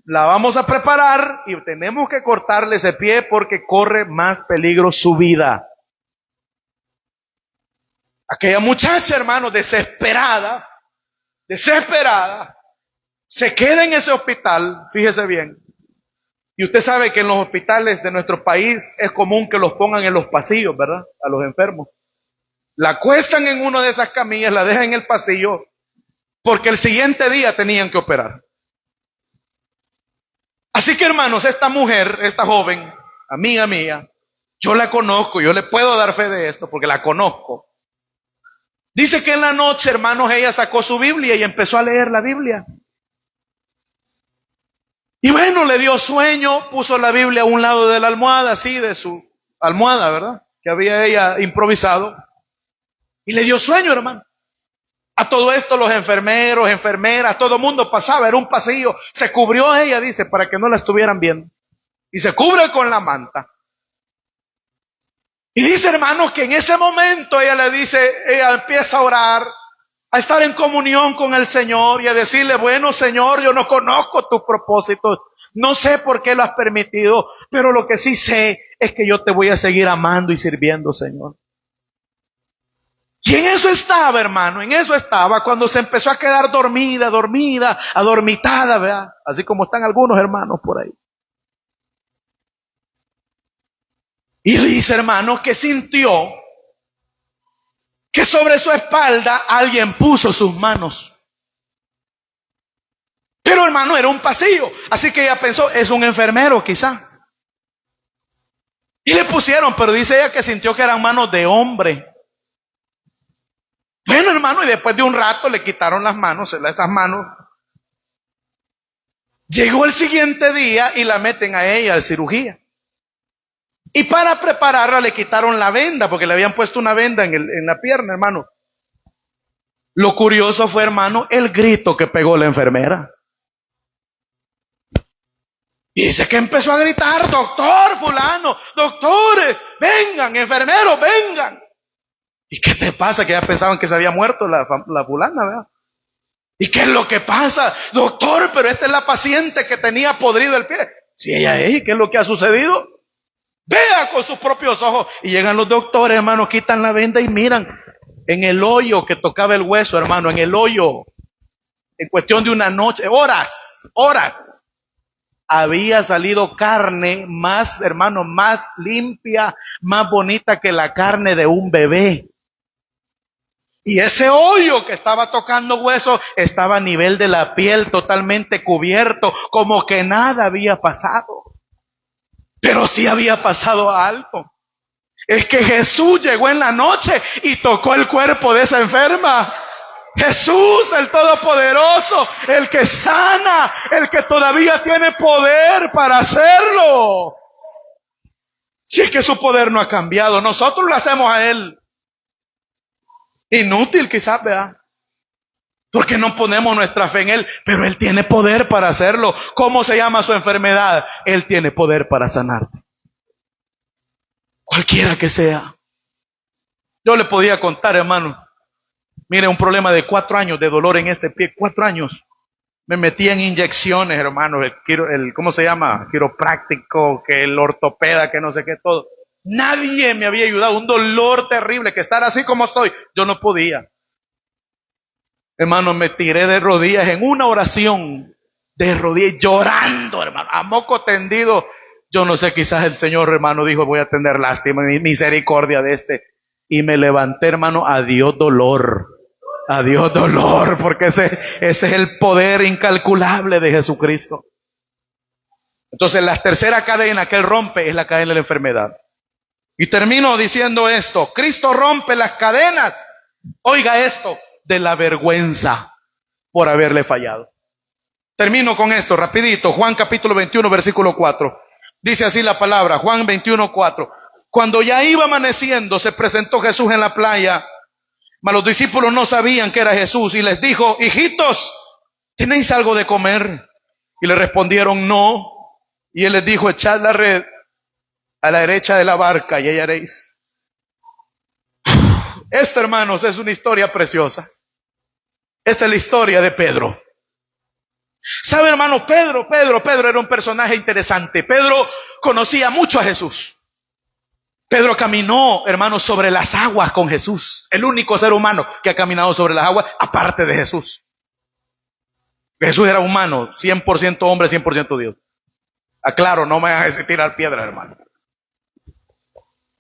la vamos a preparar y tenemos que cortarle ese pie porque corre más peligro su vida. Aquella muchacha, hermano, desesperada, se queda en ese hospital, fíjese bien. Y usted sabe que en los hospitales de nuestro país es común que los pongan en los pasillos, ¿verdad? A los enfermos. La acuestan en una de esas camillas, la dejan en el pasillo, porque el siguiente día tenían que operar. Así que, hermanos, esta mujer, esta joven, amiga mía, yo la conozco, yo le puedo dar fe de esto porque la conozco. Dice que en la noche, hermanos, ella sacó su Biblia y empezó a leer la Biblia. Y bueno, le dio sueño, puso la Biblia a un lado de la almohada, así de su almohada, ¿verdad? Que había ella improvisado. Y le dio sueño, hermano. A todo esto los enfermeros, enfermeras, todo el mundo pasaba, era un pasillo. Se cubrió ella, dice, para que no la estuvieran viendo. Y se cubre con la manta. Y dice, hermanos, que en ese momento ella empieza a orar, a estar en comunión con el Señor y a decirle: bueno, Señor, yo no conozco tus propósitos, no sé por qué lo has permitido, pero lo que sí sé es que yo te voy a seguir amando y sirviendo, Señor. Y en eso estaba, hermano, en eso estaba cuando se empezó a quedar dormida, adormitada, ¿verdad? Así como están algunos hermanos por ahí. Y dice, hermano, que sintió que sobre su espalda alguien puso sus manos. Pero, hermano, era un pasillo, así que ella pensó, es un enfermero quizá. Y le pusieron, pero dice ella que sintió que eran manos de hombre. Bueno, hermano, y después de un rato le quitaron las manos, esas manos. Llegó el siguiente día y la meten a ella de cirugía. Y para prepararla le quitaron la venda, porque le habían puesto una venda en la pierna, hermano. Lo curioso fue, hermano, el grito que pegó la enfermera. Y dice que empezó a gritar: doctor fulano, doctores, vengan, enfermeros, vengan. ¿Y qué te pasa? Que ya pensaban que se había muerto la fulana, ¿verdad? ¿Y qué es lo que pasa? Doctor, pero esta es la paciente que tenía podrido el pie. Sí, ella es. ¿Y qué es lo que ha sucedido? Vea con sus propios ojos. Y llegan los doctores, hermano, quitan la venda y miran en el hoyo que tocaba el hueso, hermano, en el hoyo, en cuestión de una noche, horas, había salido carne más, hermano, más limpia, más bonita que la carne de un bebé. Y ese hoyo que estaba tocando hueso estaba a nivel de la piel, totalmente cubierto, como que nada había pasado. Pero sí había pasado algo. Es que Jesús llegó en la noche y tocó el cuerpo de esa enferma. Jesús, el Todopoderoso, el que sana, el que todavía tiene poder para hacerlo. Si es que su poder no ha cambiado, nosotros lo hacemos a Él. Inútil quizás, vea. Porque no ponemos nuestra fe en Él, pero Él tiene poder para hacerlo. ¿Cómo se llama su enfermedad? Él tiene poder para sanarte. Cualquiera que sea. Yo le podía contar, hermano. Mire, un problema de 4 años de dolor en este pie. 4 años. Me metí en inyecciones, hermano. ¿Cómo se llama? Quiropráctico, que el ortopeda, que no sé qué, todo. Nadie me había ayudado. Un dolor terrible, que estar así como estoy. Yo no podía. Hermano, me tiré de rodillas en una oración. De rodillas, llorando, hermano. A moco tendido. Yo no sé, quizás el Señor, hermano, dijo, voy a tener lástima y misericordia de este. Y me levanté, hermano, adiós dolor. Adiós dolor, porque ese es el poder incalculable de Jesucristo. Entonces, la tercera cadena que Él rompe es la cadena de la enfermedad. Y termino diciendo esto. Cristo rompe las cadenas, oiga esto, de la vergüenza por haberle fallado. Termino con esto, rapidito. Juan capítulo 21, versículo 4. Dice así la palabra, Juan 21, 4. Cuando ya iba amaneciendo, se presentó Jesús en la playa, mas los discípulos no sabían que era Jesús, y les dijo, hijitos, ¿tenéis algo de comer? Y le respondieron, no. Y Él les dijo, echad la red a la derecha de la barca y hallaréis. Esta, hermanos, es una historia preciosa. Esta es la historia de Pedro. ¿Sabe, hermano? Pedro era un personaje interesante. Pedro conocía mucho a Jesús. Pedro caminó, hermano, sobre las aguas con Jesús. El único ser humano que ha caminado sobre las aguas, aparte de Jesús. Jesús era humano, 100% hombre, 100% Dios. Aclaro, no me hagas tirar piedras, hermano.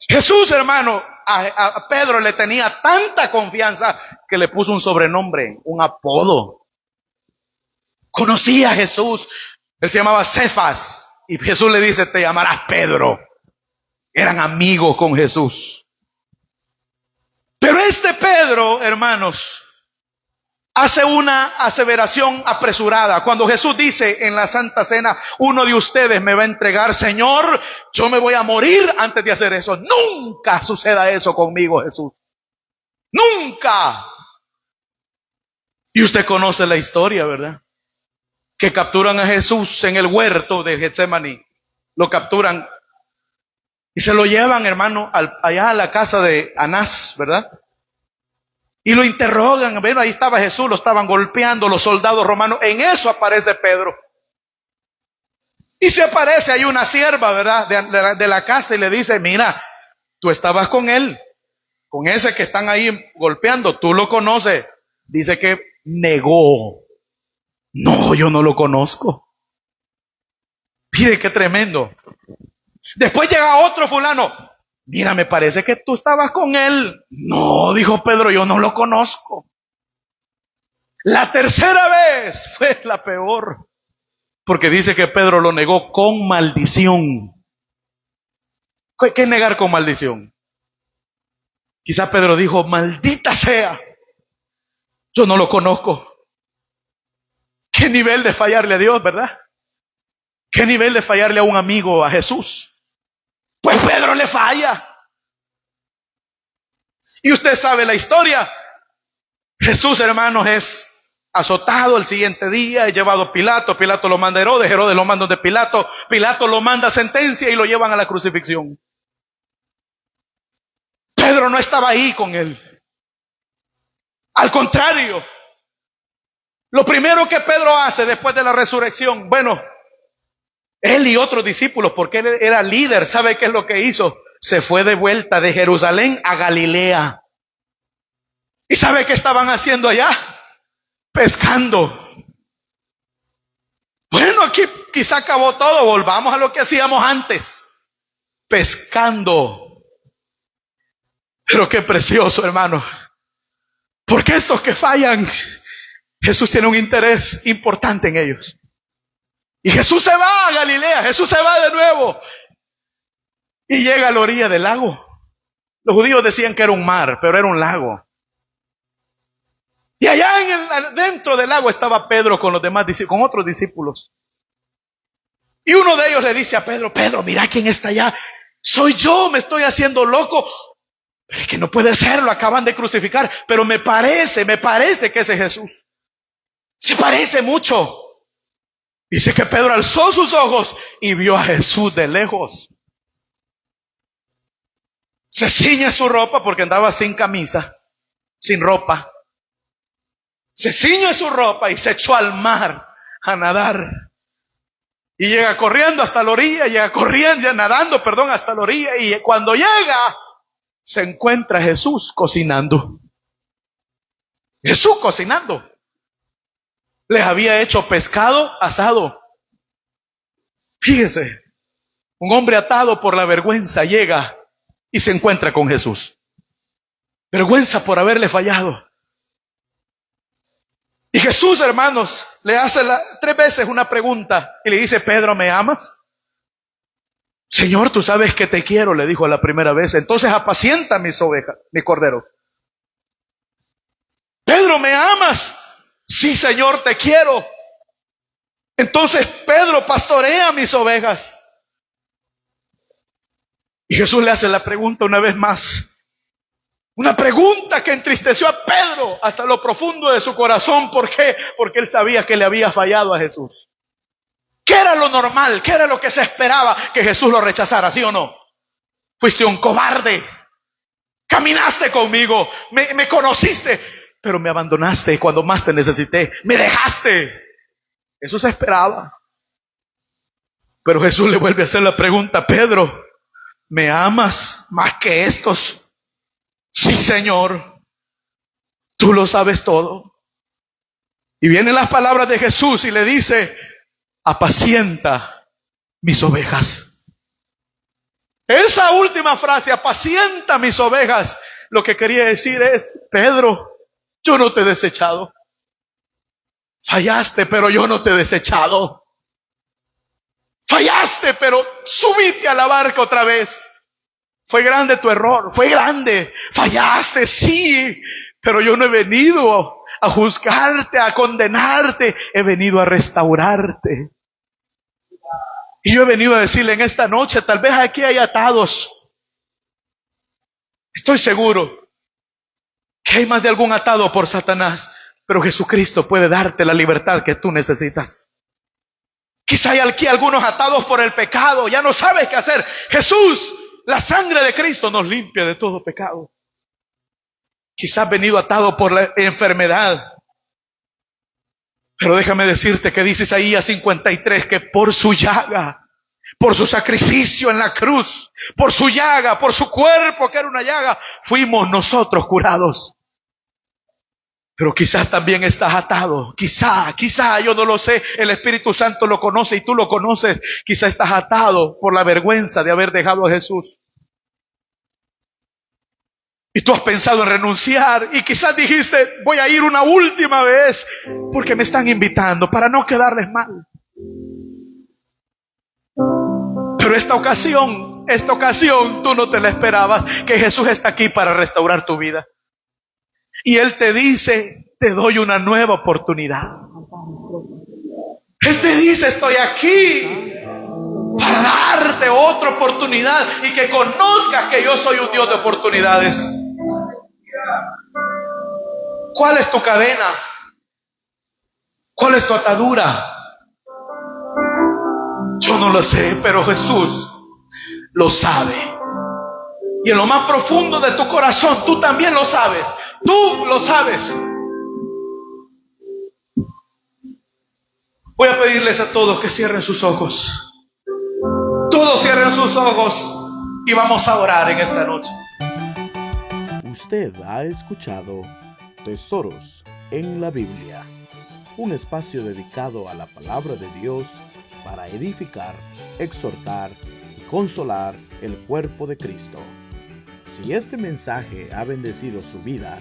Jesús, hermano, a Pedro le tenía tanta confianza que le puso un sobrenombre, un apodo. Conocía a Jesús. Él se llamaba Cefas. Y Jesús le dice, te llamarás Pedro. Eran amigos con Jesús. Pero este Pedro, hermanos, hace una aseveración apresurada. Cuando Jesús dice en la Santa Cena, uno de ustedes me va a entregar, Señor, yo me voy a morir antes de hacer eso. Nunca suceda eso conmigo, Jesús. Nunca. Y usted conoce la historia, ¿verdad? Que capturan a Jesús en el huerto de Getsemaní. Lo capturan y se lo llevan, hermano, allá a la casa de Anás, ¿verdad? Y lo interrogan. Bueno, ahí estaba Jesús, lo estaban golpeando los soldados romanos. En eso aparece Pedro. Y se aparece ahí una sierva, ¿verdad? De la casa y le dice, mira, tú estabas con él, con ese que están ahí golpeando, tú lo conoces. Dice que negó. No, yo no lo conozco. Mire qué tremendo. Después llega otro fulano. Mira, me parece que tú estabas con él. No, dijo Pedro, yo no lo conozco. La tercera vez fue la peor. Porque dice que Pedro lo negó con maldición. ¿Qué es negar con maldición? Quizá Pedro dijo, maldita sea. Yo no lo conozco. ¿Qué nivel de fallarle a Dios, verdad? ¿Qué nivel de fallarle a un amigo, a Jesús? Pues Pedro le falla. Y usted sabe la historia. Jesús, hermanos, es azotado el siguiente día, es llevado a Pilato. Pilato lo manda a Herodes, Herodes lo manda de Pilato. Pilato lo manda a sentencia y lo llevan a la crucifixión. Pedro no estaba ahí con él. Al contrario. Lo primero que Pedro hace después de la resurrección, bueno, él y otros discípulos, porque él era líder, ¿sabe qué es lo que hizo? Se fue de vuelta de Jerusalén a Galilea. ¿Y sabe qué estaban haciendo allá? Pescando. Bueno, aquí quizá acabó todo, volvamos a lo que hacíamos antes. Pescando. Pero qué precioso, hermano. Porque estos que fallan, Jesús tiene un interés importante en ellos. Y Jesús se va a Galilea, Jesús se va de nuevo. Y llega a la orilla del lago. Los judíos decían que era un mar, pero era un lago. Y allá dentro del lago estaba Pedro con los demás discípulos, con otros discípulos. Y uno de ellos le dice a Pedro, Pedro, mira quién está allá. Soy yo, me estoy haciendo loco. Pero es que no puede ser, lo acaban de crucificar. Pero me parece que ese es Jesús. Se parece mucho. Dice que Pedro alzó sus ojos y vio a Jesús de lejos. Se ciñe su ropa porque andaba sin camisa, sin ropa. Se ciñe su ropa y se echó al mar a nadar. Y llega corriendo hasta la orilla, nadando hasta la orilla. Y cuando llega, se encuentra Jesús cocinando. Jesús cocinando. Les había hecho pescado asado. Fíjese, un hombre atado por la vergüenza llega y se encuentra con Jesús. Vergüenza por haberle fallado. Y Jesús, hermanos, le hace 3 veces una pregunta y le dice: Pedro, ¿me amas? Señor, tú sabes que te quiero, le dijo la primera vez. Entonces apacienta mis ovejas, mis corderos. Pedro, ¿me amas? Sí, Señor, te quiero. Entonces Pedro, pastorea mis ovejas. Y Jesús le hace la pregunta una vez más. Una pregunta que entristeció a Pedro hasta lo profundo de su corazón. ¿Por qué? Porque él sabía que le había fallado a Jesús. ¿Qué era lo normal? ¿Qué era lo que se esperaba? Que Jesús lo rechazara, ¿sí o no? Fuiste un cobarde. Caminaste conmigo, me conociste, pero me abandonaste cuando más te necesité. Me dejaste. Eso se esperaba. Pero Jesús le vuelve a hacer la pregunta: Pedro, ¿me amas más que estos? Sí, Señor, tú lo sabes todo. Y vienen las palabras de Jesús y le dice: apacienta mis ovejas. Esa última frase, apacienta mis ovejas, lo que quería decir es: Pedro, yo no te he desechado. Fallaste, pero yo no te he desechado. Fallaste, pero subite a la barca otra vez. Fue grande tu error, fue grande. Fallaste, sí, pero yo no he venido a juzgarte, a condenarte. He venido a restaurarte. Y yo he venido a decirle en esta noche: tal vez aquí hay atados. Estoy seguro que hay más de algún atado por Satanás, pero Jesucristo puede darte la libertad que tú necesitas. Quizá hay aquí algunos atados por el pecado, ya no sabes qué hacer. Jesús, la sangre de Cristo nos limpia de todo pecado. Quizás has venido atado por la enfermedad. Pero déjame decirte que dice Isaías 53 que por su llaga, por su sacrificio en la cruz, por su llaga, por su cuerpo que era una llaga, fuimos nosotros curados. Pero quizás también estás atado. Quizá, yo no lo sé. El Espíritu Santo lo conoce y tú lo conoces. Quizá estás atado por la vergüenza de haber dejado a Jesús. Y tú has pensado en renunciar y quizás dijiste: voy a ir una última vez porque me están invitando para no quedarles mal. Pero esta ocasión tú no te la esperabas, que Jesús está aquí para restaurar tu vida. Y Él te dice: te doy una nueva oportunidad. Él te dice: estoy aquí para darte otra oportunidad y que conozcas que yo soy un Dios de oportunidades. ¿Cuál es tu cadena? ¿Cuál es tu atadura? Yo no lo sé, pero Jesús lo sabe. Y en lo más profundo de tu corazón, tú también lo sabes. Tú lo sabes. Voy a pedirles a todos que cierren sus ojos. Todos cierren sus ojos y vamos a orar en esta noche. Usted ha escuchado Tesoros en la Biblia, un espacio dedicado a la palabra de Dios para edificar, exhortar y consolar el cuerpo de Cristo. Si este mensaje ha bendecido su vida,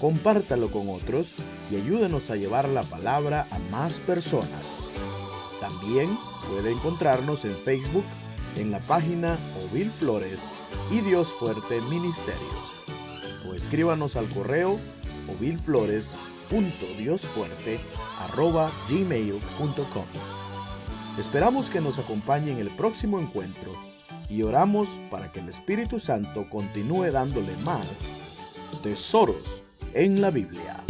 compártalo con otros y ayúdenos a llevar la palabra a más personas. También puede encontrarnos en Facebook en la página Ovil Flores y Dios Fuerte Ministerios. O escríbanos al correo ovilflores.diosfuerte@gmail.com. Esperamos que nos acompañe en el próximo encuentro y oramos para que el Espíritu Santo continúe dándole más tesoros en la Biblia.